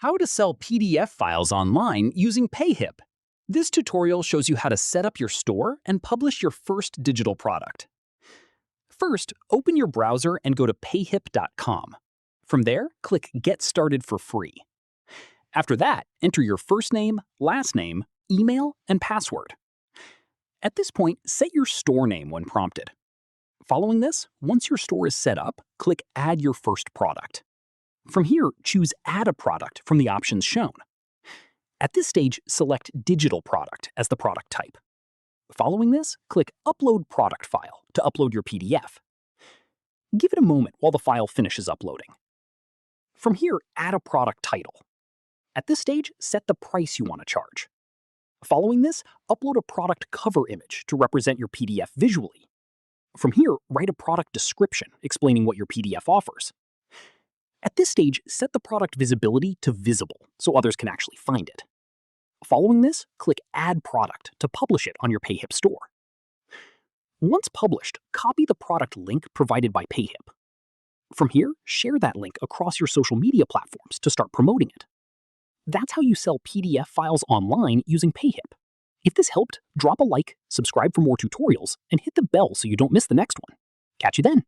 How to sell PDF files online using PayHip. This tutorial shows you how to set up your store and publish your first digital product. First, open your browser and go to payhip.com. From there, click Get Started for free. After that, enter your first name, last name, email, and password. At this point, set your store name when prompted. Following this, once your store is set up, click Add your first product. From here, choose Add a product from the options shown. At this stage, select Digital Product as the product type. Following this, click Upload Product File to upload your PDF. Give it a moment while the file finishes uploading. From here, add a product title. At this stage, set the price you want to charge. Following this, upload a product cover image to represent your PDF visually. From here, write a product description explaining what your PDF offers. At this stage, set the product visibility to visible so others can actually find it. Following this, click Add Product to publish it on your PayHip store. Once published, copy the product link provided by PayHip. From here, share that link across your social media platforms to start promoting it. That's how you sell PDF files online using PayHip. If this helped, drop a like, subscribe for more tutorials, and hit the bell so you don't miss the next one. Catch you then!